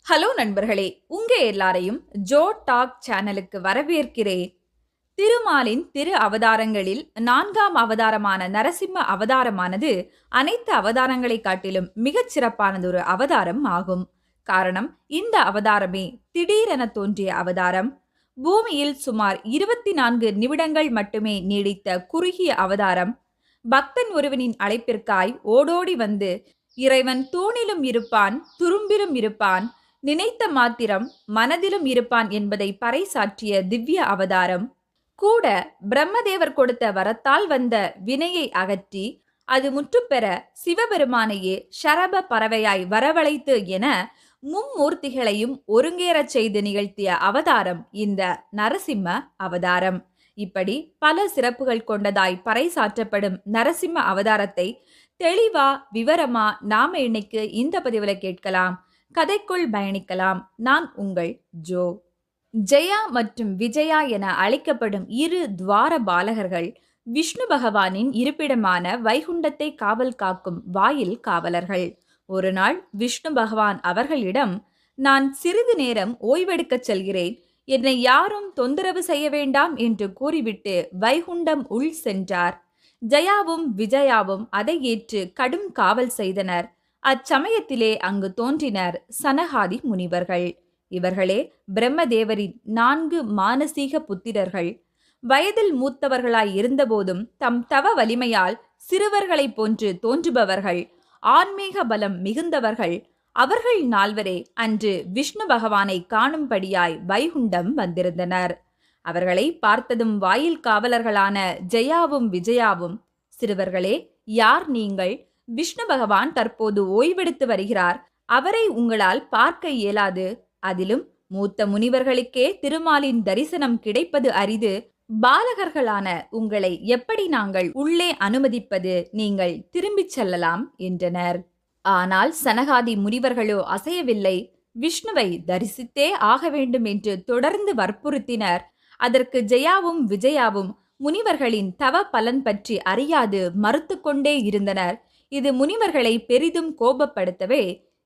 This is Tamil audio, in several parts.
ஹலோ நண்பர்களே, உங்க எல்லாரையும் ஜோ டாக் சேனலுக்கு வரவேற்கிறேன். திருமாலின் திரு அவதாரங்களில் 4ஆம் அவதாரமான நரசிம்ம அவதாரமானது அனைத்து அவதாரங்களை காட்டிலும் மிகச் சிறப்பானதொரு அவதாரம் ஆகும். காரணம், இந்த அவதாரமே திடீரென தோன்றிய அவதாரம். பூமியில் சுமார் 24 நிமிடங்கள் மட்டுமே நீடித்த குறுகிய அவதாரம். பக்தன் ஒருவனின் அழைப்பிற்காய் ஓடோடி வந்து, இறைவன் தூணிலும் இருப்பான், துரும்பிலும் இருப்பான், நினைத்த மாத்திரம் மனதிலும் இருப்பான் என்பதை பறைசாற்றிய திவ்ய அவதாரம். கூட பிரம்மதேவர் கொடுத்த வரத்தால் வந்த வினையை அகற்றி அது முற்றுப்பெற சிவபெருமானையே ஷரப பறவையாய் வரவழைத்து என மும்மூர்த்திகளையும் ஒருங்கேறச் செய்து நிகழ்த்திய அவதாரம் இந்த நரசிம்ம அவதாரம். இப்படி பல சிறப்புகள் கொண்டதாய் பறைசாற்றப்படும் நரசிம்ம அவதாரத்தை தெளிவா விவரமா நாம இன்னைக்கு இந்த பதிவுல கேட்கலாம். கதைக்குள் பயணிக்கலாம். நான் உங்கள் ஜோ. ஜெயா மற்றும் விஜயா என அழைக்கப்படும் இரு துவார பாலகர்கள் விஷ்ணு பகவானின் இருப்பிடமான வைகுண்டத்தை காவல் காக்கும் வாயில் காவலர்கள். ஒரு நாள் விஷ்ணு பகவான் அவர்களிடம், நான் சிறிது நேரம் ஓய்வெடுக்கச் செல்கிறேன், என்னை யாரும் தொந்தரவு செய்ய வேண்டாம் என்று கூறிவிட்டு வைகுண்டம் உள் சென்றார். ஜெயாவும் விஜயாவும் அதை ஏற்று கடும் காவல் செய்தனர். அச்சமயத்திலே அங்கு தோன்றினர் சனகாதி முனிவர்கள். இவர்களே பிரம்மதேவரின் 4 மானசீக புத்திரர்கள். வயதில் மூத்தவர்களாய் இருந்தபோதும் தம் தவ வலிமையால் சிறுவர்களைப் போன்று தோன்றுபவர்கள், ஆன்மீக பலம் மிகுந்தவர்கள். அவர்கள் 4 அன்று விஷ்ணு பகவானை காணும்படியாய் வைகுண்டம் வந்திருந்தனர். அவர்களை பார்த்ததும் வாயில் காவலர்களான ஜெயாவும் விஜயாவும், சிறுவர்களே, யார் நீங்கள்? விஷ்ணு பகவான் தற்போது ஓய்வெடுத்து வருகிறார், அவரை உங்களால் பார்க்க இயலாது. அதிலும் மூத்த முனிவர்களுக்கே திருமாலின் தரிசனம் கிடைப்பது அரிது. பாலகர்களான உங்களை எப்படி நாங்கள் உள்ளே அனுமதிப்பது? நீங்கள் திரும்பிச் செல்லலாம் என்றனர். ஆனால் சனகாதி முனிவர்களோ அசையவில்லை. விஷ்ணுவை தரிசித்தே ஆக வேண்டும் என்று தொடர்ந்து வற்புறுத்தினர். அதற்கு ஜெயாவும் விஜயாவும் முனிவர்களின் தவ பலன் பற்றி அறியாது மறுத்து கொண்டே இருந்தனர். இது முனிவர்களை பெரிதும் கோபப்படுத்தவே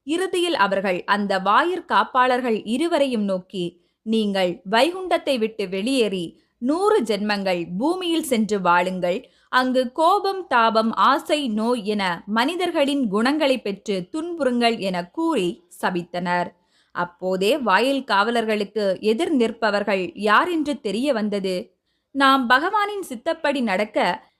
இறுதியில் அவர்கள் அந்த வாயிற் காப்பாளர்கள் இருவரையும் நோக்கி, நீங்கள் வைகுண்டத்தை விட்டு வெளியேறி 100 ஜென்மங்கள் பூமியில் சென்று வாழுங்கள். அங்கு கோபம், தாபம், ஆசை, நோய் என மனிதர்களின் குணங்களை பெற்று துன்புறுங்கள் என கூறி சபித்தனர். அப்போதே வாயில் காவலர்களுக்கு எதிர் நிற்பவர்கள் யார் என்று தெரிய வந்தது. நாம் பகவானின் சித்தப்படி நடக்க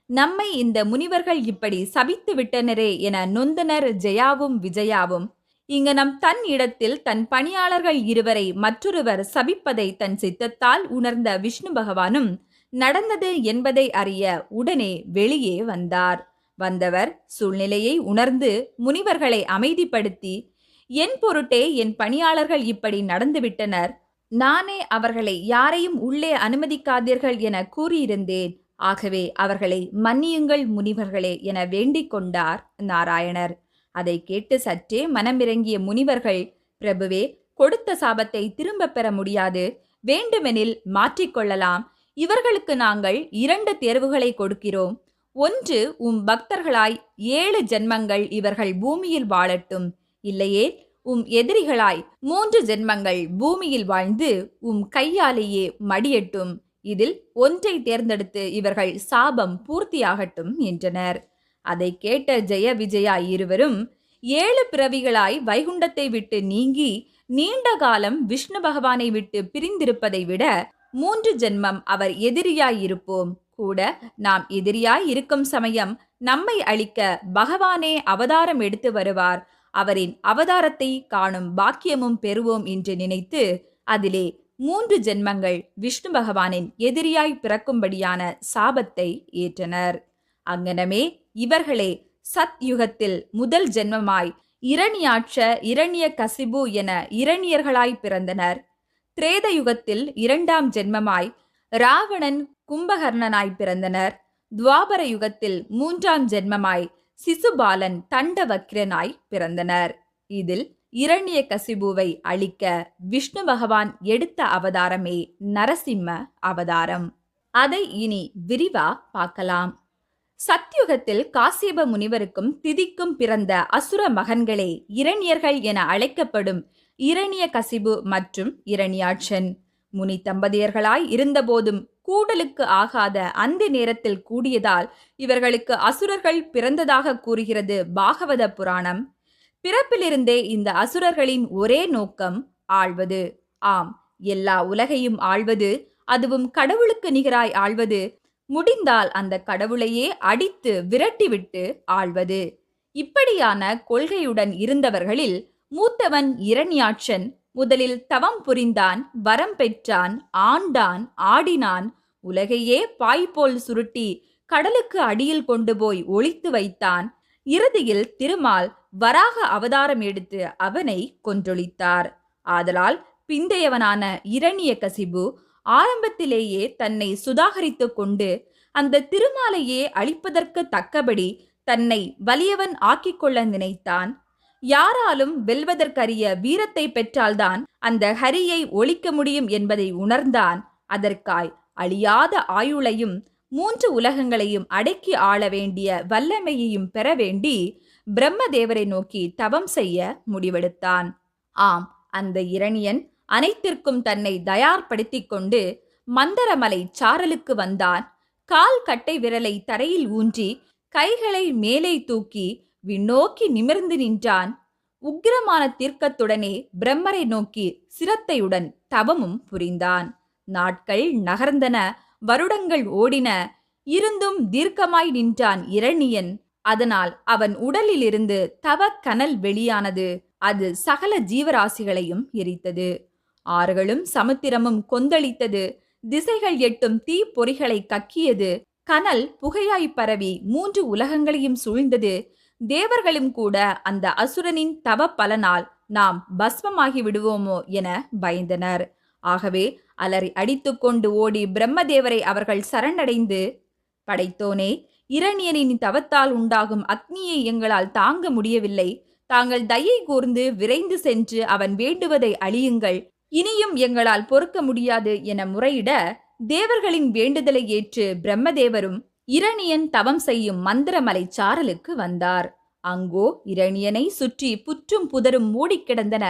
நம்மை இந்த முனிவர்கள் இப்படி சபித்து விட்டனரே என நொந்தனர் ஜெயாவும் விஜயாவும். இங்கு நம் தன் இடத்தில் தன் பணியாளர்கள் இருவரை மற்றொருவர் சபிப்பதை தன் சித்தத்தால் உணர்ந்த விஷ்ணு பகவானும் நடந்தது என்பதை அறிய உடனே வெளியே வந்தார். வந்தவர் சூழ்நிலையை உணர்ந்து முனிவர்களை அமைதிப்படுத்தி, என் பொருட்டே என் பணியாளர்கள் இப்படி நடந்துவிட்டனர், நானே அவர்களை யாரையும் உள்ளே அனுமதிக்காதீர்கள் என கூறியிருந்தேன், ஆகவே அவர்களை மன்னியுங்கள் முனிவர்களே என வேண்டிக் கொண்டார் நாராயணர். அதை கேட்டு சற்றே மனமிறங்கிய முனிவர்கள், பிரபுவே, கொடுத்த சாபத்தை திரும்ப பெற முடியாது, வேண்டுமெனில் மாற்றிக்கொள்ளலாம். இவர்களுக்கு நாங்கள் 2 தேர்வுகளை கொடுக்கிறோம். ஒன்று, பக்தர்களாய் 7 ஜென்மங்கள் இவர்கள் பூமியில் வாழட்டும். இல்லையே எதிரிகளாய் 3 ஜென்மங்கள் பூமியில் வாழ்ந்து கையாலேயே மடியட்டும். இதில் ஒன்றை தேர்ந்தெடுத்து இவர்கள் சாபம் பூர்த்தியாகட்டும் என்றனர். அதை கேட்ட ஜெய விஜயா இருவரும் 7 பிறவிகளாய் வைகுண்டத்தை விட்டு நீங்கி நீண்ட காலம் விஷ்ணு பகவானை விட்டு பிரிந்திருப்பதை விட 3 ஜென்மம் அவர் எதிரியாய் இருப்போம். கூட நாம் எதிரியாய் இருக்கும் சமயம் நம்மை அழிக்க பகவானே அவதாரம் எடுத்து வருவார். அவரின் அவதாரத்தை காணும் பாக்கியமும் பெறுவோம் என்று நினைத்து அதிலே 3 ஜென்மங்கள் விஷ்ணு பகவானின் எதிரியாய் பிறக்கும்படியான சாபத்தை ஏற்றனர். அங்கனமே இவர்களே சத் யுகத்தில் முதல் ஜென்மமாய் இரணியாட்ச, இரணிய கசிபு என இரணியர்களாய் பிறந்தனர். திரேத யுகத்தில் 2ஆம் ஜென்மமாய் ராவணன், கும்பகர்ணனாய் பிறந்தனர். துவாபர யுகத்தில் 3ஆம் ஜென்மமாய் சிசுபாலன், தண்டவக்கிரனாய் பிறந்தனர். இதில் இரணிய கசிபுவை அழிக்க விஷ்ணு பகவான் எடுத்த அவதாரமே நரசிம்ம அவதாரம். அதை இனி விரிவா பார்க்கலாம். சத்யுகத்தில் காசியப முனிவருக்கும் திதிக்கும் பிறந்த அசுர மகன்களே இரணியர்கள் என அழைக்கப்படும் இரணிய கசிபு மற்றும் இரணியாட்சன். முனி தம்பதியர்களாய் இருந்தபோதும் கூடலுக்கு ஆகாத அந்த நேரத்தில் கூடியதால் இவர்களுக்கு அசுரர்கள் பிறந்ததாக கூறுகிறது பாகவத புராணம். பிறப்பிலிருந்தே இந்த அசுரர்களின் ஒரே நோக்கம் ஆள்வது. ஆம், எல்லா உலகையும் ஆள்வது, அதுவும் கடவுளுக்கு நிகராய் ஆள்வது, முடிந்தால் அந்த கடவுளையே அடித்து விரட்டிவிட்டு ஆள்வது. இப்படியான கொள்கையுடன் இருந்தவர்களில் மூத்தவன் இரணியாட்சன் முதலில் தவம் புரிந்தான், வரம் பெற்றான், ஆண்டான், ஆடினான், உலகையே பாய்போல் சுருட்டி கடலுக்கு அடியில் கொண்டு போய் ஒளித்து வைத்தான். இறுதியில் திருமால் வராக அவதாரம் எடுத்து அவனை கொன்றொழித்தார். ஆதலால் பிந்தையவனான இரணிய கசிபு ஆரம்பத்திலேயே தன்னை சுதாகரித்து கொண்டு அந்த திருமாலையே அழிப்பதற்கு தக்கபடி தன்னை வலியவன் ஆக்கிக்கொள்ள நினைத்தான். யாராலும் வெல்வதற்கரிய வீரத்தை பெற்றால்தான் அந்த ஹரியை ஒழிக்க முடியும் என்பதை உணர்ந்தான். அதற்காய் அழியாத ஆயுளையும் 3 உலகங்களையும் அடக்கி ஆள வேண்டிய வல்லமையையும் பெற வேண்டி பிரம்மதேவரை நோக்கி தவம் செய்ய முடிவெடுத்தான். ஆம், அந்த இரணியன் அனைத்திற்கும் தன்னை தயார்படுத்திக் கொண்டு மந்தரமலை சாரலுக்கு வந்தான். கால் கட்டை விரலை தரையில் ஊன்றி கைகளை மேலே தூக்கி விண்ணோக்கி நிமிர்ந்து நின்றான். உக்கிரமான தீர்க்கத்துடனே பிரம்மரை நோக்கி சிரத்தையுடன் தவமும் புரிந்தான். நாட்கள் நகர்ந்தன, வருடங்கள் ஓடின. இருந்தும் தீர்க்கமாய் நின்றான் இரணியன். அதனால் அவன் உடலிலிருந்து தவ கனல் வெளியானது. அது சகல ஜீவராசிகளையும் எரித்தது. ஆறுகளும் சமுத்திரமும் கொந்தளித்தது. திசைகள் எட்டும் தீ பொறிகளை கக்கியது. கனல் புகையாய் பரவி 3 உலகங்களையும் சூழ்ந்தது. தேவர்களும் கூட அந்த அசுரனின் தவ பலனால் நாம் பஸ்மமாகி விடுவோமோ என பயந்தனர். ஆகவே அலறி அடித்துக்கொண்டு ஓடி பிரம்மதேவரை அவர்கள் சரணடைந்து, படைத்தோனே, இரணியனின் தவத்தால் உண்டாகும் அக்னியை எங்களால் தாங்க முடியவில்லை. தாங்கள் தயை கூர்ந்து விரைந்து சென்று அவன் வேண்டுவதை அழியுங்கள். இனியும் எங்களால் பொறுக்க முடியாது என முறையிட தேவர்களின் வேண்டுதலை ஏற்று பிரம்மதேவரும் இரணியன் தவம் செய்யும் மந்திரமலை சாரலுக்கு வந்தார். அங்கோ இரணியனை சுற்றி புற்றும் புதரும் மூடிக்கிடந்தன.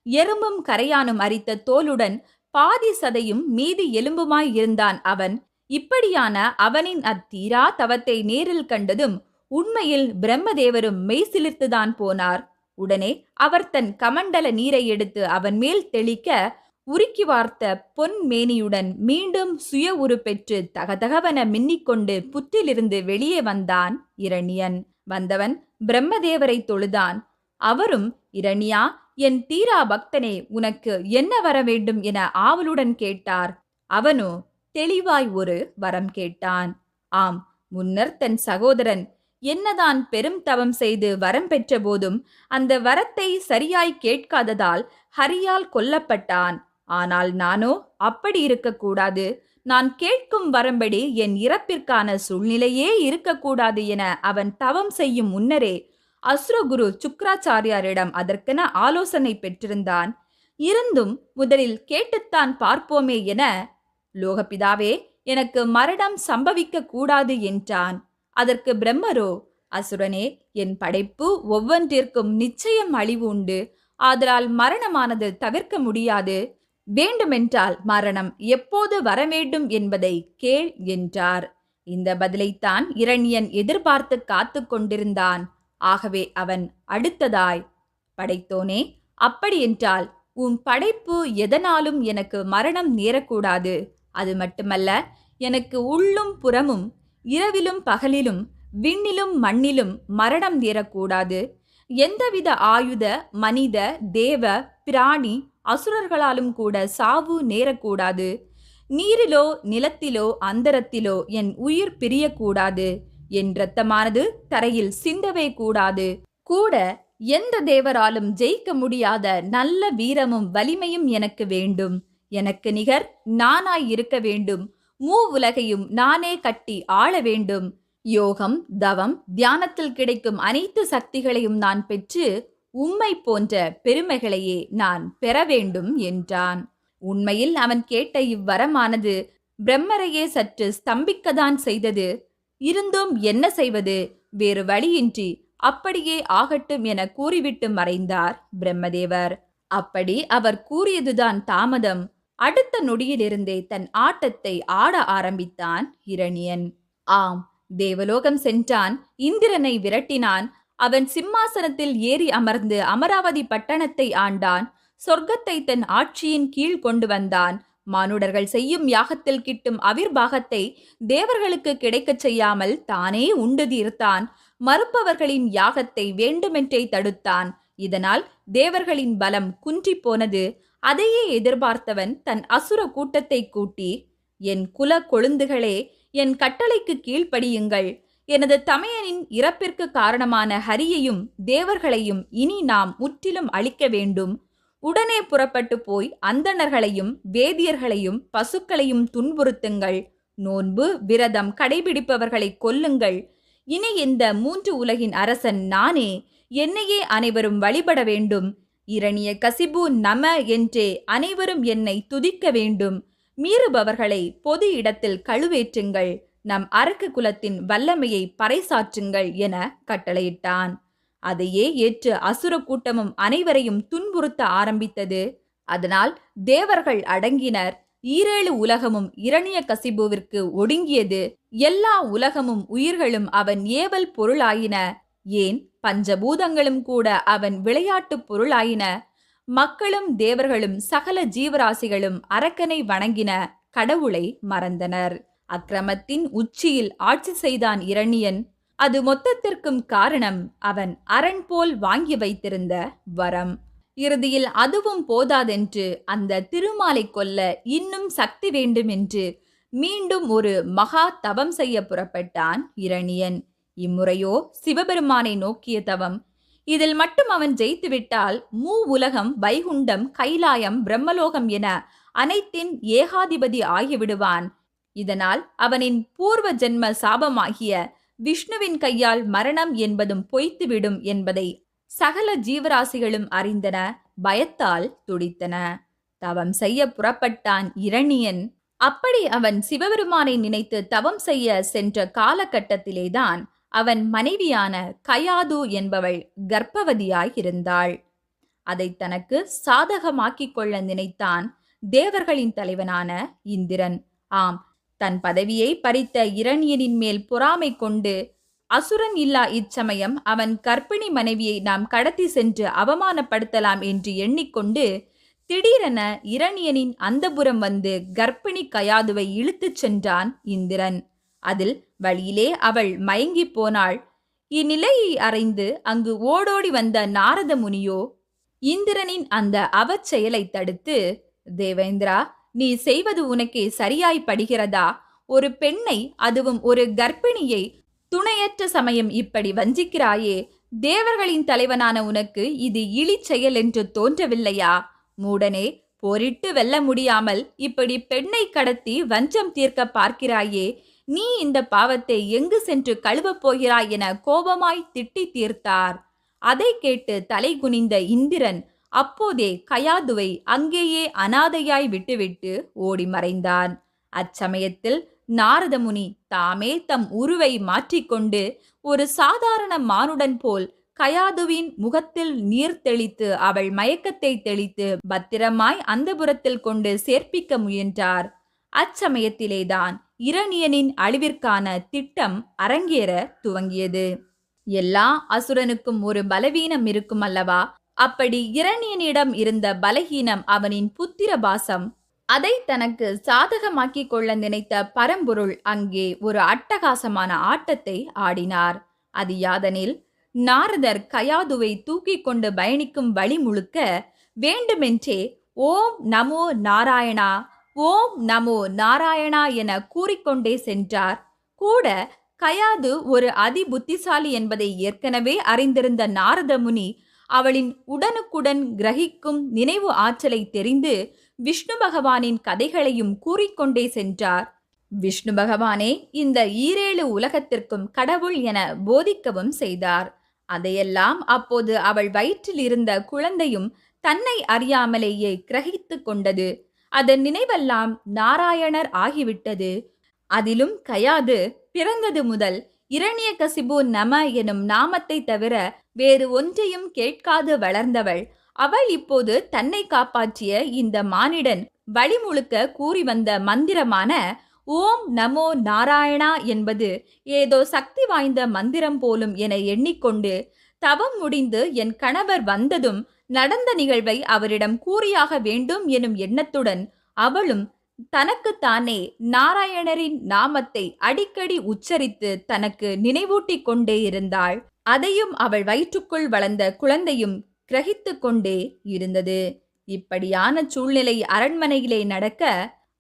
எறும்பும் கரையானும் அரித்த தோலுடன் பாதி சதையும் மீதி எலும்புமாய் இருந்தான் அவன். இப்படியான அவனின் அத்தீரா தவத்தை நேரில் கண்டதும் உண்மையில் பிரம்மதேவரும் மெய்சிலிர்த்துதான் போனார். உடனே அவர் தன் கமண்டல நீரை எடுத்து அவன் மேல் தெளிக்க உருக்கி வார்த்த பொன் மேனியுடன் மீண்டும் சுய உரு பெற்று தகதகவன மின்னிக்கொண்டு புற்றிலிருந்து வெளியே வந்தான் இரணியன். வந்தவன் பிரம்மதேவரை தொழுதான். அவரும், இரணியா, என் தீரா பக்தனே, உனக்கு என்ன வர வேண்டும் என ஆவலுடன் கேட்டார். அவனோ தெளிவாய் ஒரு வரம் கேட்டான். ஆம், முன்னர் தன் சகோதரன் என்னதான் பெரும் தவம் செய்து வரம் பெற்ற போதும் அந்த வரத்தை சரியாய் கேட்காததால் ஹரியால் கொல்லப்பட்டான். ஆனால் நானோ அப்படி இருக்கக்கூடாது. நான் கேட்கும் வரம்படி என் இறப்பிற்கான சூழ்நிலையே இருக்கக்கூடாது என அவன் தவம் செய்யும் முன்னரே அசுரகுரு சுக்ராச்சாரியாரிடம் அதற்கென ஆலோசனை பெற்றிருந்தான். இருந்தும் முதலில் கேட்டுத்தான் பார்ப்போமே என, லோகபிதாவே, எனக்கு மரணம் சம்பவிக்க கூடாது என்றான். அதற்கு பிரம்மரோ, அசுரனே, என் படைப்பு ஒவ்வொன்றிற்கும் நிச்சயம் அழிவு உண்டு. ஆதலால் மரணமானது தவிர்க்க முடியாது. வேண்டுமென்றால் மரணம் எப்போது வரவேண்டும் என்பதை கேள் என்றார். இந்த பதிலைத்தான் இரணியன் எதிர்பார்த்து காத்து கொண்டிருந்தான். ஆகவே அவன் அடுத்ததாய், படைத்தோனே, அப்படியென்றால் உன் படைப்பு எதனாலும் எனக்கு மரணம் நேரக்கூடாது. அது மட்டுமல்ல, எனக்கு உள்ளும் புறமும் இரவிலும் பகலிலும் விண்ணிலும் மண்ணிலும் மரணம் நேரக்கூடாது. எந்தவித ஆயுத, மனித, தேவ, பிராணி, அசுரர்களாலும் கூட சாவு நேரக்கூடாது. நீரிலோ நிலத்திலோ அந்தரத்திலோ என் உயிர் பிரியக்கூடாது. என் இரத்தமானது தரையில் சிந்தவே கூடாது. கூட எந்த தேவராலும் ஜெயிக்க முடியாத நல்ல வீரமும் வலிமையும் எனக்கு வேண்டும். எனக்கு நிகர் நானாய் இருக்க வேண்டும். மூவுலகையும் நானே கட்டி ஆள வேண்டும். யோகம், தவம், தியானத்தில் கிடைக்கும் அனைத்து சக்திகளையும் நான் பெற்று உம்மை போன்ற பெருமைகளையே நான் பெற வேண்டும் என்றான். உண்மையில் அவன் கேட்ட இவ்வரமானது பிரம்மரையே சற்று ஸ்தம்பிக்கத்தான் செய்தது. இருந்தும் என்ன செய்வது, வேறு வழியின்றி அப்படியே ஆகட்டும் என கூறிவிட்டு மறைந்தார் பிரம்மதேவர். அப்படி அவர் கூறியதுதான் தாமதம். அடுத்த நொடியிலிருந்தே தன் ஆட்டத்தை ஆட ஆரம்பித்தான் இரணியன். ஆம், தேவலோகம் சென்றான், இந்திரனை விரட்டினான், அவன் சிம்மாசனத்தில் ஏறி அமர்ந்து அமராவதி பட்டணத்தை ஆண்டான், சொர்க்கத்தை தன் ஆட்சியின் கீழ் கொண்டு வந்தான். மானுடர்கள் செய்யும் யாகத்தில் கிட்டும் அவிர்வாகத்தை தேவர்களுக்கு கிடைக்கச் செய்யாமல் தானே உண்டு தீர்த்தான். மறுப்பவர்களின் யாகத்தை வேண்டுமென்றே தடுத்தான். இதனால் தேவர்களின் பலம் குன்றி போனது. அதையே எதிர்பார்த்தவன் தன் அசுர கூட்டத்தை கூட்டி, என் குல கொழுந்துகளே, என் கட்டளைக்கு கீழ்ப்படியுங்கள். எனது தமையனின் இறப்பிற்கு காரணமான ஹரியையும் தேவர்களையும் இனி நாம் முற்றிலும் அழிக்க வேண்டும். உடனே புறப்பட்டு போய் அந்தணர்களையும் வேதியர்களையும் பசுக்களையும் துன்புறுத்துங்கள். நோன்பு விரதம் கடைபிடிப்பவர்களை கொல்லுங்கள். இனி இந்த 3 உலகின் அரசன் நானே. என்னையே அனைவரும் வழிபட வேண்டும். இரணிய கசிபு நம என்றே அனைவரும் என்னை துதிக்க வேண்டும். மீறுபவர்களை பொது இடத்தில் கழுவேற்றுங்கள். நம் அரக்கு குலத்தின் வல்லமையை பறைசாற்றுங்கள் என கட்டளையிட்டான். அதையே ஏற்று அசுர கூட்டமும் அனைவரையும் துன்புறுத்த ஆரம்பித்தது. அதனால் தேவர்கள் அடங்கினர். 7 உலகமும் இரணிய கசிபுவிற்கு ஒடுங்கியது. எல்லா உலகமும் உயிர்களும் அவன் ஏவல் பொருளாயின. ஏன், பஞ்சபூதங்களும் கூட அவன் விளையாட்டு பொருளாயின. மக்களும் தேவர்களும் சகல ஜீவராசிகளும் அரக்கனை வணங்கின, கடவுளை மறந்தனர். அக்கிரமத்தின் உச்சியில் ஆட்சி செய்தான் இரணியன். அது மொத்தத்திற்கும் காரணம் அவன் அரண் போல் வாங்கி வைத்திருந்த வரம். இறுதியில் அதுவும் போதாதென்று அந்த திருமாலை கொல்ல இன்னும் சக்தி வேண்டும் என்று மீண்டும் ஒரு மகா தவம் செய்ய புறப்பட்டான் இரணியன். இம்முறையோ சிவபெருமானை நோக்கிய தவம். இதில் மட்டும் அவன் ஜெயித்துவிட்டால் உலகம், வைகுண்டம், கைலாயம், பிரம்மலோகம் என அனைத்தின் ஏகாதிபதி ஆகிவிடுவான். இதனால் அவனின் பூர்வ ஜென்ம சாபமாகிய விஷ்ணுவின் கையால் மரணம் என்பதும் பொய்த்துவிடும் என்பதை சகல ஜீவராசிகளும் அறிந்தன. பயத்தால் துடித்தன. தவம் செய்ய புறப்பட்டான் இரணியன். அப்படி அவன் சிவபெருமானை நினைத்து தவம் செய்ய சென்ற காலகட்டத்திலேதான் அவன் மனைவியான கயாது என்பவள் கர்ப்பவதியாயிருந்தாள். அதை தனக்கு சாதகமாக்கிக் கொள்ள நினைத்தான் தேவர்களின் தலைவனான இந்திரன். ஆம், தன் பதவியை பறித்த இரணியனின் மேல் பொறாமை கொண்டு, அசுரன் இல்லா இச்சமயம் அவன் கர்ப்பிணி மனைவியை நாம் கடத்தி சென்று அவமானப்படுத்தலாம் என்று எண்ணிக்கொண்டு திடீரென இரணியனின் அந்தபுரம் வந்து கர்ப்பிணி கயாதுவை இழுத்துச் சென்றான் இந்திரன். அதில் வழியிலே அவள் மயங்கி போனாள். இந்நிலையை அறிந்து அங்கு ஓடோடி வந்த நாரத முனியோ இந்திரனின் அந்த அவச்செயலை தடுத்து, தேவேந்திரா, நீ செய்வது உனக்கே சரியாய் படுகிறதா? ஒரு பெண்ணை, அதுவும் ஒரு கர்ப்பிணியை துணையற்ற சமயம் இப்படி வஞ்சிக்கிறாயே. தேவர்களின் தலைவனான உனக்கு இது இழி செயல் என்று தோன்றவில்லையா? மூடனே, போரிட்டு வெல்ல முடியாமல் இப்படி பெண்ணை கடத்தி வஞ்சம் தீர்க்க பார்க்கிறாயே. நீ இந்த பாவத்தை எங்கு சென்று கழுவப் போகிறாய் என கோபமாய் திட்டி தீர்த்தார். அதை கேட்டு தலை குனிந்த இந்திரன் அப்போதே கயாதுவை அங்கேயே அனாதையாய் விட்டுவிட்டு ஓடி மறைந்தான். அச்சமயத்தில் நாரதமுனி தாமே தம் உருவை மாற்றிக்கொண்டு ஒரு சாதாரண மானுடன் போல் கயாதுவின் முகத்தில் நீர் தெளித்து அவள் மயக்கத்தை தெளித்து பத்திரமாய் அந்தபுரத்தில் கொண்டு சேர்ப்பிக்க முயன்றார். அச்சமயத்திலேதான் இரணியனின் அழிவிற்கான திட்டம் அரங்கேற துவங்கியது. எல்லா அசுரனுக்கும் ஒரு பலவீனம் இருக்கும் அல்லவா? அப்படி இரணியனிடம் இருந்த பலகீனம் அவனின் புத்திர பாசம். அதை தனக்கு சாதகமாக்கிக் கொள்ள நினைத்த பரம்பொருள் அங்கே ஒரு அட்டகாசமான ஆட்டத்தை ஆடினார். அது யாதெனில், நாரதர் கயாதுவை தூக்கிக் கொண்டு பயணிக்கும் வழி முழுக்க வேண்டுமென்றே ஓம் நமோ நாராயணா, ஓம் நமோ நாராயணா என கூறிக்கொண்டே சென்றார். கூட கயாது ஒரு அதிபுத்திசாலி என்பதை ஏற்கனவே அறிந்திருந்த நாரத முனி அவளின் உடனுக்குடன் கிரகிக்கும் நினைவு ஆற்றலை தெரிந்து விஷ்ணு பகவானின் கதைகளையும் கூறிக்கொண்டே சென்றார். விஷ்ணு பகவானே இந்த 7 உலகத்திற்கும் கடவுள் என போதிக்கவும் செய்தார். அதையெல்லாம் அப்போது அவள் வயிற்றில் இருந்த குழந்தையும் தன்னை அறியாமலேயே கிரகித்து கொண்டது. அதன் நினைவெல்லாம் நாராயணர் ஆகிவிட்டது. அதிலும் கயாது பிறந்தது முதல் இரணியகசிபு நம எனும் நாமத்தை தவிர வேறு ஒன்றையும் கேட்காது வளர்ந்தவள். அவள் இப்போது தன்னை காப்பாற்றிய இந்த மானிடன் வழி முழுக்க கூறி வந்த மந்திரமான ஓம் நமோ நாராயணா என்பது ஏதோ சக்தி வாய்ந்த மந்திரம் போலும் என எண்ணிக்கொண்டு தவம் முடிந்து என் கணவர் வந்ததும் நடந்த நிகழ்வை அவரிடம் கூறியாக வேண்டும் எனும் எண்ணத்துடன் அவளும் தனக்குத்தானே நாராயணரின் நாமத்தை அடிக்கடி உச்சரித்து தனக்கு நினைவூட்டிக் கொண்டே இருந்தாள். அதையும் அவள் வயிற்றுக்குள் வளர்ந்த குழந்தையும் கிரகித்து கொண்டே இருந்தது. இப்படியான சூழ்நிலை அரண்மனையிலே நடக்க,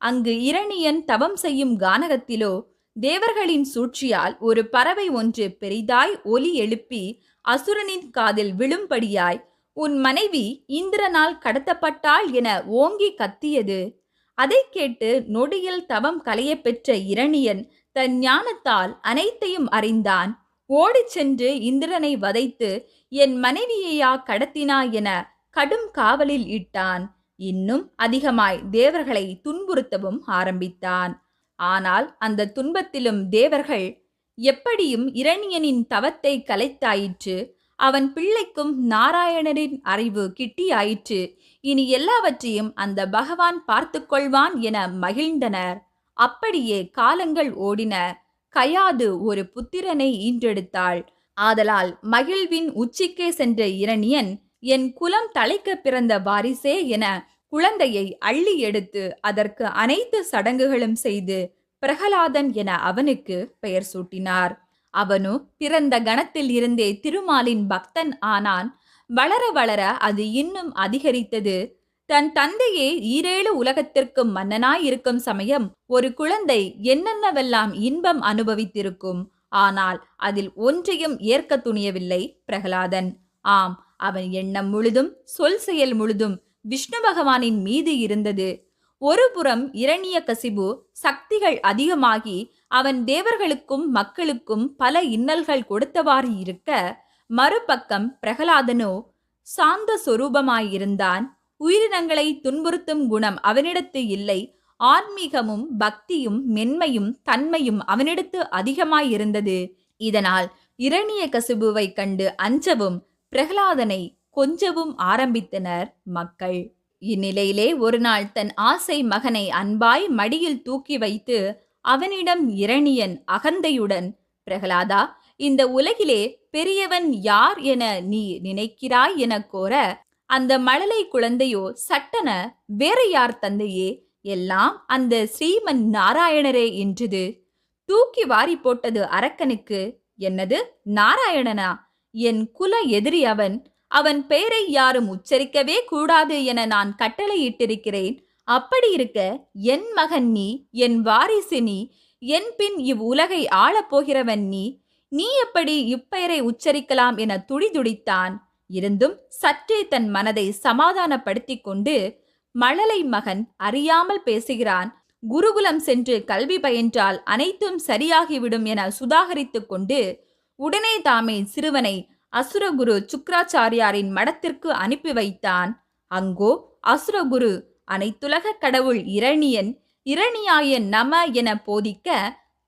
அங்கு இரணியன் தவம் செய்யும் கானகத்திலோ தேவர்களின் சூழ்ச்சியால் ஒரு பறவை ஒன்று பெரிதாய் ஒலி எழுப்பி அசுரனின் காதில் விழும்படியாய் உன் மனைவி இந்திரனால் கடத்தப்பட்டாள் என ஓங்கி கத்தியது. அதை கேட்டு நொடியில் தவம் கலைய பெற்ற இரணியன் தன் ஞானத்தால் அனைத்தையும் அறிந்தான். ஓடிச் சென்று இந்திரனை வதைத்து என் மனைவியையா கடத்தினா என கடும் காவலில் இட்டான். இன்னும் அதிகமாய் தேவர்களை துன்புறுத்தவும் ஆரம்பித்தான். ஆனால் அந்த துன்பத்திலும் தேவர்கள் எப்படியும் இரணியனின் தவத்தை கலைத்தாயிற்று. அவன் பிள்ளைக்கும் நாராயணரின் அறிவு கிட்டியாயிற்று. இனி எல்லாவற்றையும் அந்த பகவான் பார்த்து கொள்வான் என மகிழ்ந்தனர். அப்படியே காலங்கள் ஓடின. கயாது ஒரு புத்திரனை ஈன்றெடுத்தாள். ஆதலால் மகிழ்வின் உச்சிக்கே சென்ற இரணியன் என் குலம் தலைக்க பிறந்த வாரிசே என குழந்தையை அள்ளி எடுத்து அதற்கு அனைத்து சடங்குகளும் செய்து பிரகலாதன் என அவனுக்கு பெயர் சூட்டினார். அவனு பிறந்த கணத்தில் இருந்தே திருமாலின் பக்தன் ஆனான். வளர வளர அது இன்னும் அதிகரித்தது. தன் தந்தையே ஈரேழு உலகத்திற்கு மன்னனாயிருக்கும் சமயம் ஒரு குழந்தை என்னென்னவெல்லாம் இன்பம் அனுபவித்திருக்கும். ஆனால் அதில் ஒன்றையும் ஏற்க துணியவில்லை பிரகலாதன். ஆம், அவன் எண்ணம் முழுதும் சொல் செயல் முழுதும் விஷ்ணு பகவானின் மீது இருந்தது. ஒரு புறம் இரணியகசிபு சக்திகள் அதிகமாகி அவன் தேவர்களுக்கும் மக்களுக்கும் பல இன்னல்கள் கொடுத்தவாறு இருக்க, மறுபக்கம் பிரகலாதனோ சாந்த சொரூபமாயிருந்தான். உயிரினங்களை துன்புறுத்தும் குணம் அவனிடத்து இல்லை. ஆன்மீகமும் பக்தியும் மென்மையும் தன்மையும் அவனிடத்து அதிகமாயிருந்தது. இதனால் இரணியகசிபுவை கண்டு அஞ்சவும் பிரகலாதனை கொஞ்சவும் ஆரம்பித்தனர் மக்கள். இந்நிலையிலே ஒரு நாள் தன் ஆசை மகனை அன்பாய் மடியில் தூக்கி வைத்து அவனிடம் இரணியன் அகந்தையுடன், பிரகலாதா, இந்த உலகிலே பெரியவன் யார் என நீ நினைக்கிறாய் என கோர, அந்த மழலை குழந்தையோ சட்டென வேற யார் தந்தையே, எல்லாம் அந்த ஸ்ரீமன் நாராயணரே என்றது. தூக்கி வாரி போட்டது அரக்கனுக்கு. என்னது நாராயணனா? என் குல எதிரி அவன். அவன் பெயரை யாரும் உச்சரிக்கவே கூடாது என நான் கட்டளையிட்டிருக்கிறேன். அப்படி இருக்க என் மகன் நீ, என் வாரிசு நீ, என் பின் இவ்வுலகை ஆளப்போகிறவன் நீ. நீ எப்படி இப்பெயரை உச்சரிக்கலாம் என துடிதுடித்தான். இருந்தும் சற்றே தன் மனதை சமாதானப்படுத்தி கொண்டு, மழலை மகன் அறியாமல் பேசுகிறான், குருகுலம் சென்று கல்வி பயின்றால் அனைத்தும் சரியாகிவிடும் என சுதாகரித்து கொண்டு உடனே தாமே சிறுவனை அசுரகுரு சுக்ராச்சாரியாரின் மடத்திற்கு அனுப்பி வைத்தான். அங்கோ அசுரகுரு அனைத்துலக கடவுள் இரணியன், இரணியாய நம என போதிக்க,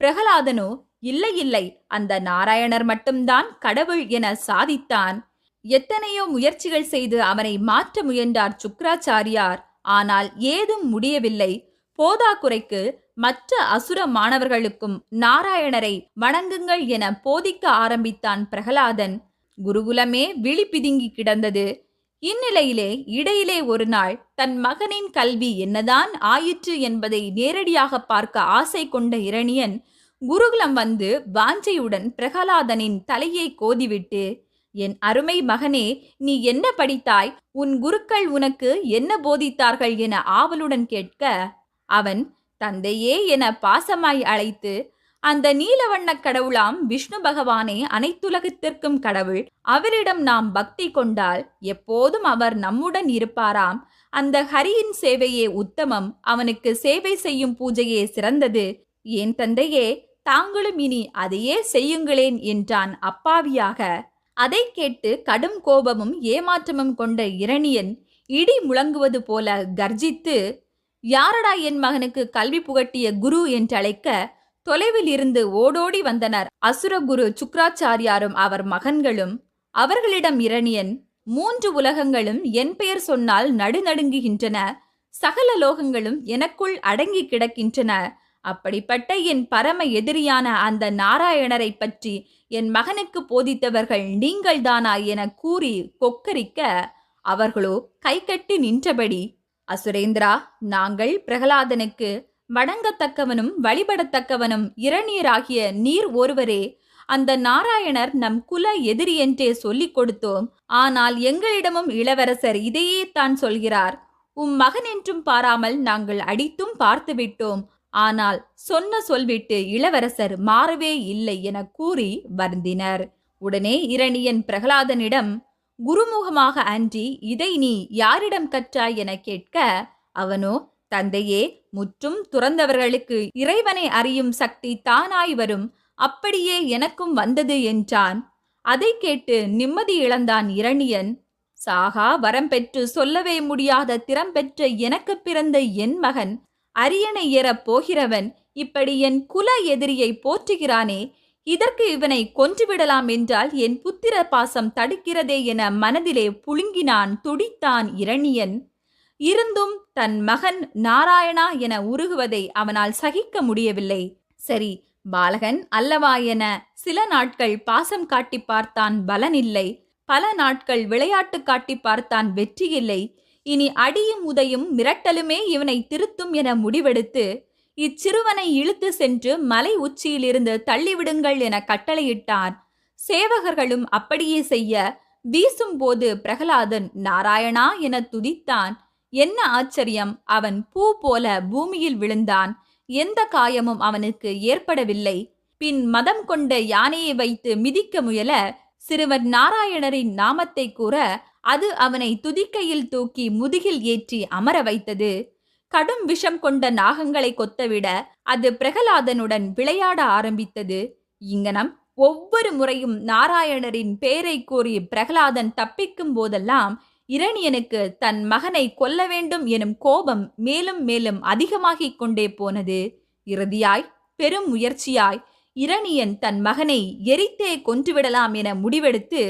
பிரகலாதனோ இல்லை இல்லை, அந்த நாராயணர் மட்டும்தான் கடவுள் என சாதித்தான். எத்தனையோ முயற்சிகள் செய்து அவனை மாற்ற முயன்றார் சுக்ராச்சாரியார். ஆனால் ஏதும் முடியவில்லை. போதாக்குறைக்கு மற்ற அசுர மாணவர்களுக்கும் நாராயணரை வணங்குங்கள் என போதிக்க ஆரம்பித்தான் பிரகலாதன். குருகுலமே விழி பிதுங்கி கிடந்தது. இந்நிலையிலே இடையிலே ஒரு நாள் தன் மகனின் கல்வி என்னதான் ஆயிற்று என்பதை நேரடியாக பார்க்க ஆசை கொண்ட இரணியன் குருகுலம் வந்து வாஞ்சையுடன் பிரகலாதனின் தலையை கோதிவிட்டு, என் அருமை மகனே, நீ என்ன படித்தாய்? உன் குருக்கள் உனக்கு என்ன போதித்தார்கள் என ஆவலுடன் கேட்க, அவன் தந்தையே என பாசமாய் அழைத்து, அந்த நீலவண்ண கடவுளாம் விஷ்ணு பகவானே அனைத்துலகத்திற்கும் கடவுள். அவரிடம் நாம் பக்தி கொண்டால் எப்போதும் அவர் நம்முடன் இருப்பாராம். அந்த ஹரியின் சேவையே உத்தமம். அவனுக்கு சேவை செய்யும் பூஜையே சிறந்தது. ஏன் தந்தையே, தாங்களும் இனி அதையே செய்யுங்களேன் என்றான் அப்பாவியாக. அதை கேட்டு கடும் கோபமும் ஏமாற்றமும் கொண்ட இரணியன் இடி முழங்குவது போல கர்ஜித்து, யாரடா என் மகனுக்கு கல்வி புகட்டிய குரு என்றழைக்க, தொலைவில் இருந்து ஓடோடி வந்தனர் அசுரகுரு சுக்ராச்சாரியாரும் அவர் மகன்களும். அவர்களிடம் இரணியன், 3 உலகங்களும் என் பெயர் சொன்னால் நடுநடுங்குகின்றன. சகல லோகங்களும் எனக்குள் அடங்கி கிடக்கின்றன. அப்படிப்பட்ட என் பரம எதிரியான அந்த நாராயணரை பற்றி என் மகனுக்கு போதித்தவர்கள் நீங்கள்தானா என கூறி கொக்கரிக்க, அவர்களோ கைகட்டி நின்றபடி, அசுரேந்திரா, நாங்கள் பிரகலாதனுக்கு வணங்கத்தக்கவனும் வழிபடத்தக்கவனும் இரணியராகிய நீர் ஒருவரே. அந்த நாராயணர் நம் குல எதிரி என்றே சொல்லிக் கொடுத்தோம். ஆனால் எங்களிடமும் இளவரசர் இதையே தான் சொல்கிறார். மகன் என்றும் பாராமல் நாங்கள் அடித்தும் பார்த்துவிட்டோம். ஆனால் சொன்ன சொல்விட்டு இளவரசர் மாறவே இல்லை என கூறி வருந்தினர். உடனே இரணியன் பிரகலாதனிடம், குருமுகமாக அன்றி இதை நீ யாரிடம் கற்றாய் என கேட்க, அவனோ, தந்தையே, முற்றும் துறந்தவர்களுக்கு இறைவனை அறியும் சக்தி தானாய் வரும், அப்படியே எனக்கும் வந்தது என்றான். அதை கேட்டு நிம்மதி இழந்தான் இரணியன். சாகா வரம் பெற்று சொல்லவே முடியாத திறம் பெற்ற எனக்கு பிறந்த என் மகன், அரியணை ஏறப் போகிறவன், இப்படி என் குல எதிரியை போற்றுகிறானே, இதற்கு இவனை கொன்றுவிடலாம் என்றால் என் புத்திர பாசம் தடுக்கிறதே என மனதிலே புழுங்கினான், துடித்தான் இரணியன். இருந்தும் தன் மகன் நாராயணா என உருகுவதை அவனால் சகிக்க முடியவில்லை. சரி, பாலகன் அல்லவா என சில நாட்கள் பாசம் காட்டி பார்த்தான், பலனில்லை. பல நாட்கள் விளையாட்டு காட்டி பார்த்தான், வெற்றியில்லை. இனி அடியும் உதையும் மிரட்டலுமே இவனை திருத்தும் என முடிவெடுத்து, இச்சிறுவனை இழுத்து சென்று மலை உச்சியிலிருந்து தள்ளிவிடுங்கள் என கட்டளையிட்டான். சேவகர்களும் அப்படியே செய்ய, வீசும் போது பிரகலாதன் நாராயணா என துதித்தான். என்ன ஆச்சரியம், அவன் பூ போல பூமியில் விழுந்தான். எந்த காயமும் அவனுக்கு ஏற்படவில்லை. பின் மதம் கொண்ட யானையை வைத்து மிதிக்க முயல, சிறுவன் நாராயணரின் நாமத்தை கூற, அது அவனை துதிக்கையில் தூக்கி முதுகில் ஏற்றி அமர வைத்தது. கடும் விஷம் கொண்ட நாகங்களை கொத்தவிட அது பிரகலாதனுடன் விளையாட ஆரம்பித்தது. இங்கனம் ஒவ்வொரு முறையும் நாராயணரின் பெயரை கூறி பிரகலாதன் தப்பிக்கும் போதெல்லாம் இரணியனுக்கு தன் மகனை கொல்ல வேண்டும் எனும் கோபம் மேலும் மேலும் அதிகமாகிக் கொண்டே போனது. இறுதியாய் பெரும் முயற்சியாய் இரணியன் தன் மகனை எரித்தே கொன்றுவிடலாம் என முடிவெடுத்து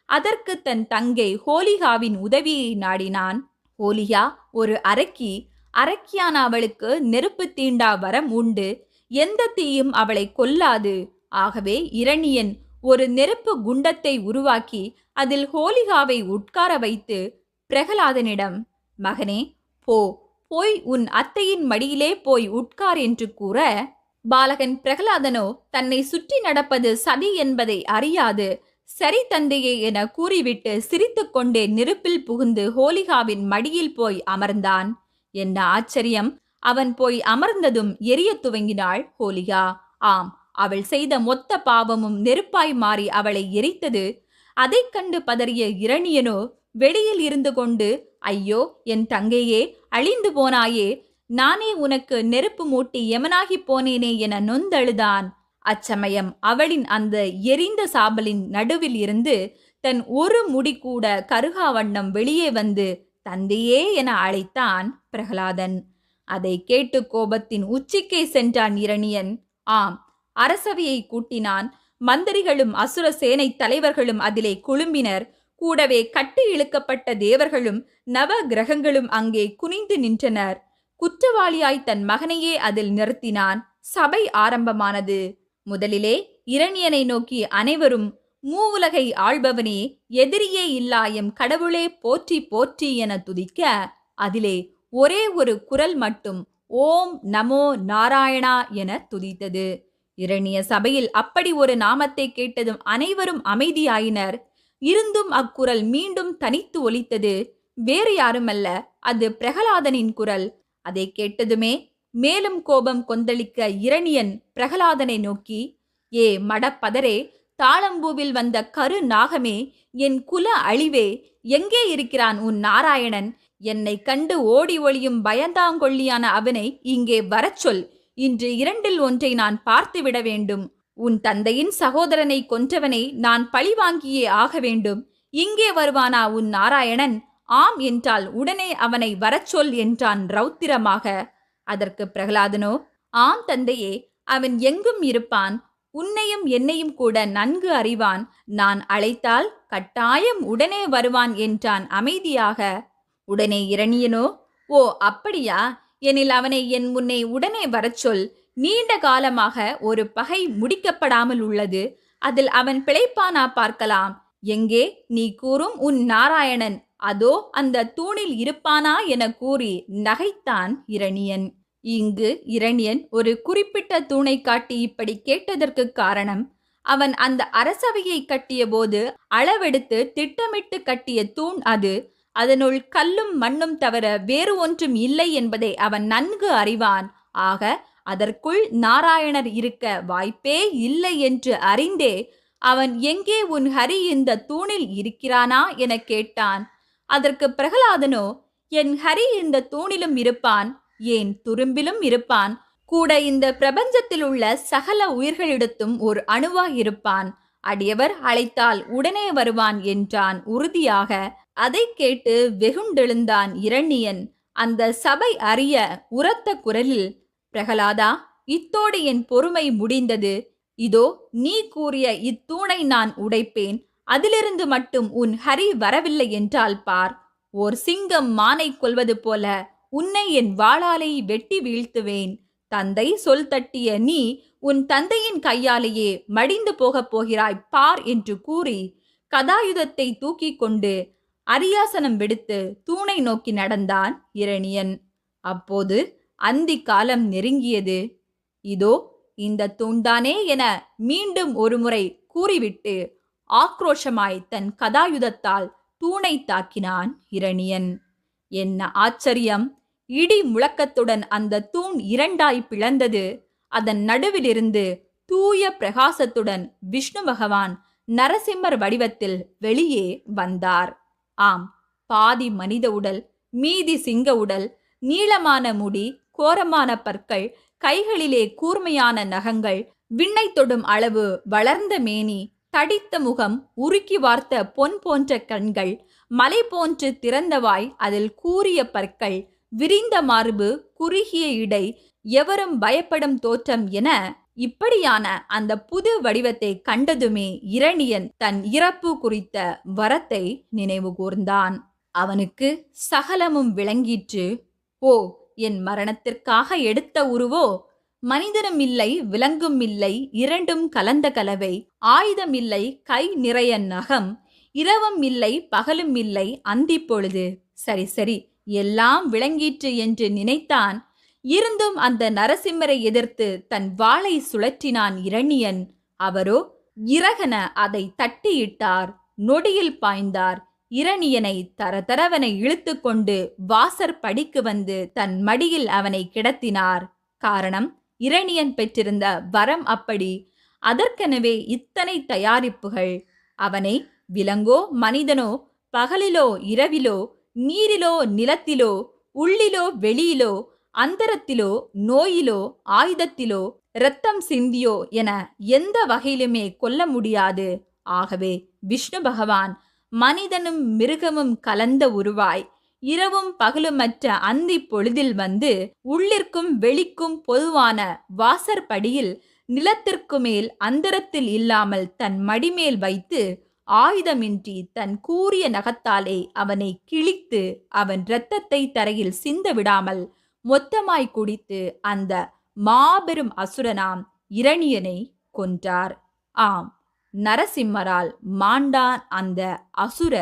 அதற்கு தன் தங்கை ஹோலிகாவின் உதவியை நாடினான். ஹோலிகா ஒரு அரக்கி. அரக்கியான அவளுக்கு நெருப்பு தீண்டா வரம் உண்டு. எந்த தீயும் அவளை கொல்லாது. ஆகவே இரணியன் ஒரு நெருப்பு குண்டத்தை உருவாக்கி அதில் ஹோலிகாவை உட்கார வைத்து பிரகலாதனிடம், மகனே, போய் உன் அத்தையின் மடியிலே போய் உட்கார் என்று கூற, பாலகன் பிரகலாதனோ தன்னை சுற்றி நடப்பது சதி என்பதை அறியாது, சரி தந்தையே என கூறிவிட்டு சிரித்து கொண்டே நெருப்பில் புகுந்து ஹோலிகாவின் மடியில் போய் அமர்ந்தான். என்ன ஆச்சரியம், அவன் போய் அமர்ந்ததும் எரிய துவங்கினாள் ஹோலிகா. ஆம், அவள் செய்த மொத்த பாவமும் நெருப்பாய் மாறி அவளை எரித்தது. அதை கண்டு பதறிய இரணியனோ வெளியில் இருந்து கொண்டு, ஐயோ என் தங்கையே, அழிந்து போனாயே, நானே உனக்கு நெருப்பு மூட்டி யமனாகி போனேனே என நொந்தழுதான். அச்சமயம் அவளின் அந்த எரிந்த சாம்பலின் நடுவில் இருந்து தன் ஒரு முடி கூட கருகா வண்ணம் வெளியே வந்து தந்தையே என அழைத்தான் பிரகலாதன். அதை கேட்டு கோபத்தின் உச்சிக்கே சென்றான் இரணியன். ஆம், அரசவையை கூட்டினான். மந்திரிகளும் அசுர சேனை தலைவர்களும் அதிலே குழும்பினர். கூடவே கட்டி இழுக்கப்பட்ட தேவர்களும் நவ கிரகங்களும் அங்கே குனிந்து நின்றனர். குற்றவாளியாய் தன் மகனையே அதில் நிறுத்தினான். சபை ஆரம்பமானது. முதலிலே இரணியனை நோக்கி அனைவரும், மூவுலகை ஆள்பவனே, எதிரியே இல்லாயம் கடவுளே போற்றி போற்றி என துதிக்க, அதிலே ஒரே ஒரு குரல் மட்டும் ஓம் நமோ நாராயணா என துதித்தது. இரணிய சபையில் அப்படி ஒரு நாமத்தை கேட்டதும் அனைவரும் அமைதியாயினர். இருந்தும் அக்குரல் மீண்டும் தனித்து ஒலித்தது. வேறு யாருமல்ல, அது பிரகலாதனின் குரல். அதை கேட்டதுமே மேலும் கோபம் கொந்தளிக்க இரணியன் பிரகலாதனை நோக்கி, ஏ மடப்பதரே, தாளம்பூவில் வந்த கரு நாகமே, என் குல அழிவே, எங்கே இருக்கிறான் உன் நாராயணன்? என்னை கண்டு ஓடி ஒளியும் பயந்தாங்கொள்ளியான அவனை இங்கே வரச் சொல். இன்று இரண்டில் ஒன்றை நான் பார்த்துவிட வேண்டும். உன் தந்தையின் சகோதரனை கொன்றவனை நான் பழிவாங்கியே ஆக வேண்டும். இங்கே வருவானா உன் நாராயணன்? ஆம் என்றால் உடனே அவனை வரச் சொல் என்றான் ரௌத்திரமாக. அதற்கு பிரகலாதனோ, ஆம் தந்தையே, அவன் எங்கும் இருப்பான். உன்னையும் என்னையும் கூட நன்கு அறிவான். நான் அழைத்தால் கட்டாயம் உடனே வருவான் என்றான் அமைதியாக. உடனே இரணியனோ, ஓ அப்படியா, எனில் அவனை என் முன்னே உடனே வரச் சொல். நீண்ட காலமாக ஒரு பகை முடிக்கப்படாமல் உள்ளது. அதில் அவன் பிழைப்பானா பார்க்கலாம். எங்கே நீ கூறும் உன் நாராயணன் அதோ அந்த தூணில் இருப்பானா என கூறி நகைத்தான் இரணியன். இங்கு இரணியன் ஒரு குறிப்பிட்ட தூணை காட்டி இப்படி கேட்டதற்கு காரணம், அவன் அந்த அரசவையை கட்டிய போது அளவெடுத்து திட்டமிட்டு கட்டிய தூண் அது. அதனுள் கல்லும் மண்ணும் தவிர வேறு ஒன்றும் இல்லை என்பதை அவன் நன்கு அறிவான். ஆக அதற்குள் நாராயணர் இருக்க வாய்ப்பே இல்லை என்று அறிந்தே அவன் எங்கே உன் ஹரி இந்த தூணில் இருக்கிறானா என கேட்டான். அதற்கு பிரகலாதனோ, என் ஹரி இந்த தூணிலும் இருப்பான், ஏன் துரும்பிலும் இருப்பான், கூட இந்த பிரபஞ்சத்தில் உள்ள சகல உயிர்களிடத்தும் ஒரு அணுவாய் இருப்பான். அடியவர் அழைத்தால் உடனே வருவான் என்றான் உறுதியாக. அதை கேட்டு வெகுண்டெழுந்தான் இரணியன். அந்த சபை அறிய உரத்த குரலில், பிரகலாதா, இத்தோடு என் பொறுமை முடிந்தது. இதோ நீ கூறிய இத்தூணை நான் உடைப்பேன். அதிலிருந்து மட்டும் உன் ஹரி வரவில்லை என்றால் பார், ஓர் சிங்கம் மானை கொல்வது போல உன்னை என் வாளாலை வெட்டி வீழ்த்துவேன். தந்தை சொல் தட்டிய நீ உன் தந்தையின் கையாலேயே மடிந்து போகப் போகிறாய் பார் என்று கூறி கதாயுதத்தை தூக்கி கொண்டு அரியாசனம் விடுத்து தூணை நோக்கி நடந்தான் இரணியன். அப்போது அந்தி காலம் நெருங்கியது. இதோ இந்த தூண்தானே என மீண்டும் ஒருமுறை கூறிவிட்டு ஆக்ரோஷமாய் தன் கதாயுதத்தால் தூணை தாக்கினான் இரணியன். என்ன ஆச்சரியம்! இடி முழக்கத்துடன் அந்த தூண் இரண்டாய் பிளந்தது. அதன் நடுவிலிருந்து தூய பிரகாசத்துடன் விஷ்ணு பகவான் நரசிம்மர் வடிவத்தில் வெளியே வந்தார். ஆம், பாதி மனித உடல், மீதி சிங்க உடல், நீளமான முடி, கோரமான பற்கள், கைகளிலே கூர்மையான நகங்கள், விண்ணை தொடும் அளவு வளர்ந்த மேனி, தடித்த முகம், உருக்கி வார்த்த பொன் போன்ற கண்கள், மலை போன்று திறந்த வாய், அதில் கூரிய பற்கள், விரிந்த மார்பு, குறுகிய இடை, எவரும் பயப்படும் தோற்றம் என இப்படியான அந்த புது வடிவத்தை கண்டதுமே இரணியன் தன் இறப்பு குறித்த வரத்தை நினைவு கூர்ந்தான். அவனுக்கு சகலமும் விளங்கிற்று. ஓ, என் மரணத்திற்காக எடுத்த உருவோ! மனிதனும் இல்லை, விலங்கும் இல்லை, இரண்டும் கலந்த கலவை. ஆயுதம் இல்லை, கை நிறைய நகம். இரவும் இல்லை, பகலும் இல்லை, அந்தி பொழுது. சரி சரி, எல்லாம் விளங்கிற்று என்று நினைத்தான். இருந்தும் அந்த நரசிம்மரை எதிர்த்து தன் வாளை சுழற்றினான் இரணியன். அவரோ இறகன அதை தட்டியிட்டார். நொடியில் பாய்ந்தார். இரணியனை தரதரவனை இழுத்து கொண்டு வாசற் படிக்கு வந்து தன் மடியில் அவனை கிடத்தினார். காரணம், இரணியன் பெற்றிருந்த வரம் அப்படி. அதற்கெனவே இத்தனை தயாரிப்புகள். அவனை விலங்கோ மனிதனோ, பகலிலோ இரவிலோ, நீரிலோ நிலத்திலோ, உள்ளிலோ வெளியிலோ, அந்தரத்திலோ நோயிலோ ஆயுதத்திலோ இரத்தம் சிந்தியோ என எந்த வகையிலுமே கொல்ல முடியாது. ஆகவே விஷ்ணு பகவான் மனிதனும் மிருகமும் கலந்த உருவாய் இரவும் பகலுமற்ற அந்தி பொழுதில் வந்து உள்ளிற்கும் வெளிக்கும் பொதுவான வாசற்படியில் நிலத்திற்கு மேல் அந்தரத்தில் இல்லாமல் தன் மடிமேல் வைத்து ஆயுதமின்றி தன் கூரிய நகத்தாலே அவனை கிழித்து அவன் இரத்தத்தை தரையில் சிந்த விடாமல் மொத்தமாய் குடித்து அந்த மாபெரும் அசுரனாம் இரணியனை கொன்றார். ஆம், நரசிம்மரால் மாண்டான் அந்த அசுர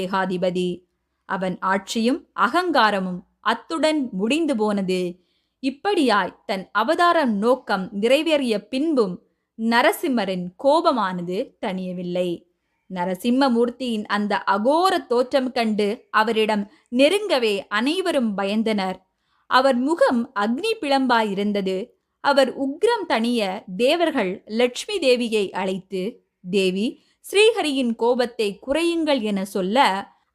ஏகாதிபதி. அவன் ஆட்சியும் அகங்காரமும் அத்துடன் முடிந்து போனது. இப்படியாய் தன் அவதார நோக்கம் நிறைவேறிய பின்பும் நரசிம்மரின் கோபமானது தணியவில்லை. நரசிம்மமூர்த்தியின் அந்த அகோர தோற்றம் கண்டு அவரிடம் நெருங்கவே அனைவரும் பயந்தனர். அவர் முகம் அக்னி பிளம்பாயிருந்தது. அவர் உக்ரம் தணிய தேவர்கள் லட்சுமி தேவியை அழைத்து, தேவி, ஸ்ரீஹரியின் கோபத்தை குறையுங்கள் என சொல்ல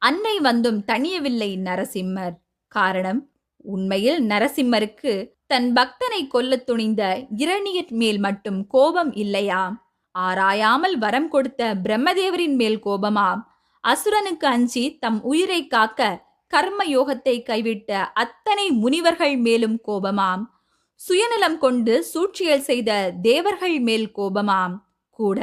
அன்னை வந்தும் தணியவில்லை நரசிம்மர். காரணம், உண்மையில் நரசிம்மருக்கு தன் பக்தனை கொல்ல துணிந்த இரணியன் மேல் மட்டும் கோபம் இல்லையாம். ஆராயாமல் வரம் கொடுத்த பிரம்மதேவரின் மேல் கோபமாம். அசுரனுக்கு அஞ்சி தம் உயிரை காக்க கர்ம யோகத்தை கைவிட்ட அத்தனை முனிவர்கள் மேலும் கோபமாம். சுயநலம் கொண்டு சூழ்ச்சியல் செய்த தேவர்கள் மேல் கோபமாம். கூட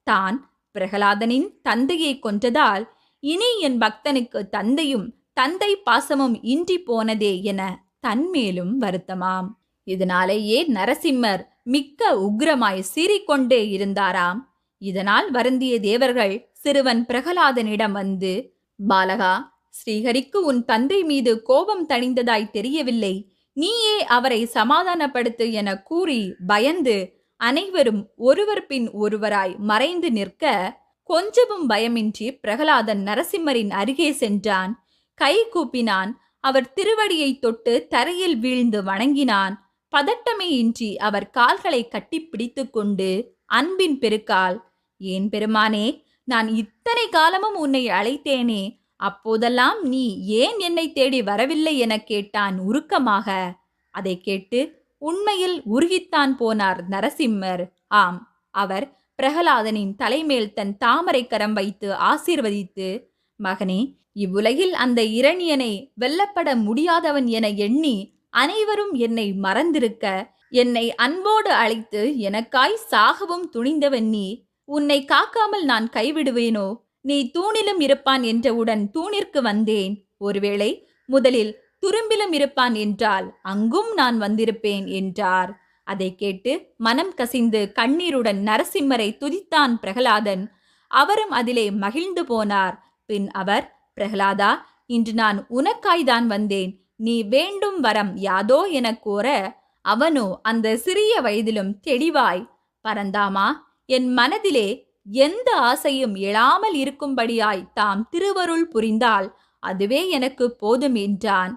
தான் பிரகலாதனின் தந்தையை கொன்றதால் இனி என் பக்தனுக்கு தந்தையும் தந்தை பாசமும் இன்றி போனதே என தன்மேலும் வருத்தமாம். இதனாலேயே நரசிம்மர் மிக்க உக்கிரமாய் சீறிக்கொண்டே இருந்தாராம். இதனால் வருந்திய தேவர்கள் சிறுவன் பிரகலாதனிடம் வந்து, பாலகா, ஸ்ரீஹரிக்கு உன் தந்தை மீது கோபம் தணிந்ததாய் தெரியவில்லை, நீயே அவரை சமாதானப்படுத்து என கூறி பயந்து அனைவரும் ஒருவர் பின் ஒருவராய் மறைந்து நிற்க, கொஞ்சமும் பயமின்றி பிரகலாதன் நரசிம்மரின் அருகே சென்றான். கை கூப்பினான். அவர் திருவடியை தொட்டு தரையில் வீழ்ந்து வணங்கினான். பதட்டமே இன்றி அவர் கால்களை கட்டி பிடித்து கொண்டு அன்பின் பெருக்கால், ஏன் பெருமானே, நான் இத்தனை காலமும் உன்னை அழைத்தேனே, அப்போதெல்லாம் நீ ஏன் என்னை தேடி வரவில்லை என கேட்டான் உருக்கமாக. அதை கேட்டு உண்மையில் உருகித்தான் போனார் நரசிம்மர். ஆம், அவர் பிரகலாதனின் தலைமேல் தன் தாமரை கரம் வைத்து ஆசீர்வதித்து, மகனே, இவ்வுலகில் அந்த இரணியனை வெல்லப்பட முடியாதவன் என எண்ணி அனைவரும் என்னை மறந்திருக்க, என்னை அன்போடு அழைத்து எனக்காய் சாகவும் துணிந்தவன் நீ. உன்னை காக்காமல் நான் கைவிடுவேனோ? நீ தூணிலும் இருப்பான் என்றவுடன் தூணிற்கு வந்தேன். ஒருவேளை முதலில் துரும்பிலும் இருப்பான் என்றால் அங்கும் நான் வந்திருப்பேன் என்றார். அதை கேட்டு மனம் கசிந்து கண்ணீருடன் நரசிம்மரை துதித்தான் பிரகலாதன். அவரும் அதிலே மகிழ்ந்து போனார். பின் அவர், பிரகலாதா, இன்று நான் உனக்காய்தான் வந்தேன், நீ வேண்டும் வரம் யாதோ என கோர, அவனோ அந்த சிறிய வயதிலும் தெளிவாய், பரந்தாமா, என் மனதிலே எந்த ஆசையும் எழாமல் இருக்கும்படியாய் தாம் திருவருள் புரிந்தால் அதுவே எனக்கு போதும் என்றான்.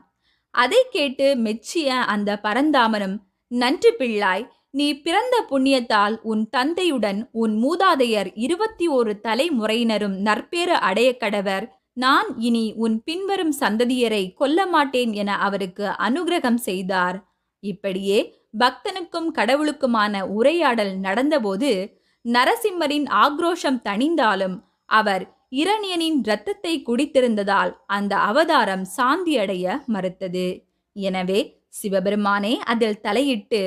அதை கேட்டு மெச்சிய அந்த பரந்தாமனும், நன்று பிள்ளாய், நீ பிறந்த புண்ணியத்தால் உன் தந்தையுடன் உன் மூதாதையர் 21 தலைமுறையினரும் நற்பேறு அடைய கடவர். நான் இனி உன் பின்வரும் சந்ததியரை கொல்ல மாட்டேன் என அவருக்கு அனுகிரகம் செய்தார். இப்படியே பக்தனுக்கும் கடவுளுக்குமான உரையாடல் நடந்தபோது நரசிம்மரின் ஆக்ரோஷம் தணிந்தாலும் அவர் இரணியனின் இரத்தத்தை குடித்திருந்ததால் அந்த அவதாரம் சாந்தியடைய மறுத்தது. எனவே சிவபெருமானே அதில் தலையிட்டு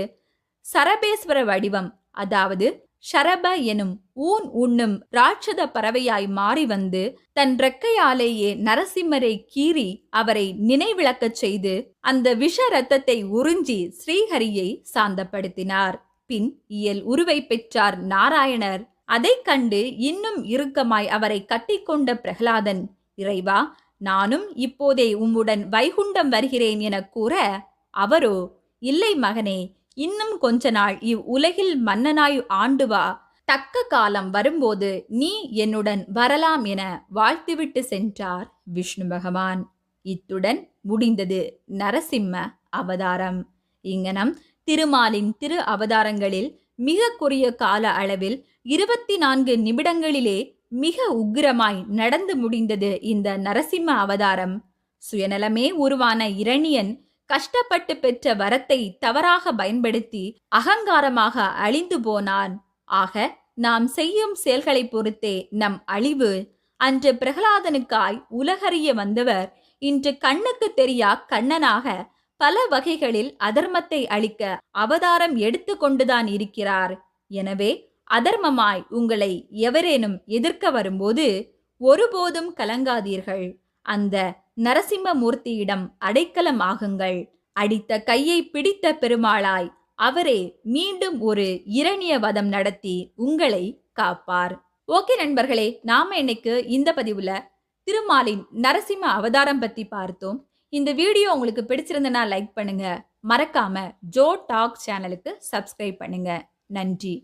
சரபேஸ்வர வடிவம், அதாவது ஷரப எனும் ஊன் உண்ணும் ராட்சத பறவையாய் மாறி வந்து தன் ரெக்கையாலேயே நரசிம்மரை கீறி அவரை நினைவிழக்கச் செய்து அந்த விஷ ரத்தத்தை உறிஞ்சி ஸ்ரீஹரியை சாந்தப்படுத்தினார். பின் இயல் உருவை பெற்றார் நாராயணர். அதை கண்டு இன்னும் இறுக்கமாய் அவரை கட்டிக்கொண்ட பிரகலாதன், இறைவா, நானும் இப்போதே உம்முடன் வைகுண்டம் வருகிறேன் என கூற, அவரோ, இல்லை மகனே, இன்னும் கொஞ்ச நாள் இவ்வுலகில் மன்னனாய் ஆண்டு வா, தக்க காலம் வரும்போது நீ என்னுடன் வரலாம் என வாழ்த்துவிட்டு சென்றார் விஷ்ணு பகவான். இத்துடன் முடிந்தது நரசிம்ம அவதாரம். இங்கனம் திருமாலின் திரு அவதாரங்களில் மிக குறுகிய கால அளவில் 24 நிமிடங்களிலே மிக உக்கிரமாய் நடந்து முடிந்தது இந்த நரசிம்ம அவதாரம். சுயநலமே உருவான இரணியன் கஷ்டப்பட்டு பெற்ற வரத்தை தவறாக பயன்படுத்தி அகங்காரமாக அழிந்து போனான். ஆக நாம் செய்யும் செயல்களை பொறுத்தே நம் அழிவு. அன்று பிரகலாதனுக்காய் உலகறிய வந்தவர் இன்று கண்ணுக்கு தெரியா கண்ணனாக பல வகைகளில் அதர்மத்தை அழிக்க அவதாரம் எடுத்து கொண்டுதான் இருக்கிறார். எனவே அதர்மமாய் உங்களை எவரேனும் எதிர்க்க வரும்போது ஒருபோதும் கலங்காதீர்கள். அந்த நரசிம்மமூர்த்தியிடம் அடைக்கலம் ஆகுங்கள். அடித்த கையை பிடித்த பெருமாளாய் அவரே மீண்டும் ஒரு இரணிய வதம் நடத்தி உங்களை காப்பார். ஓகே நண்பர்களே, நாம இன்னைக்கு இந்த பதிவுல திருமாலின் நரசிம்ம அவதாரம் பத்தி பார்த்தோம். இந்த வீடியோ உங்களுக்கு பிடிச்சிருந்தனா லைக் பண்ணுங்க. மறக்காம ஜோ டாக் சேனலுக்கு சப்ஸ்கிரைப் பண்ணுங்க. நன்றி.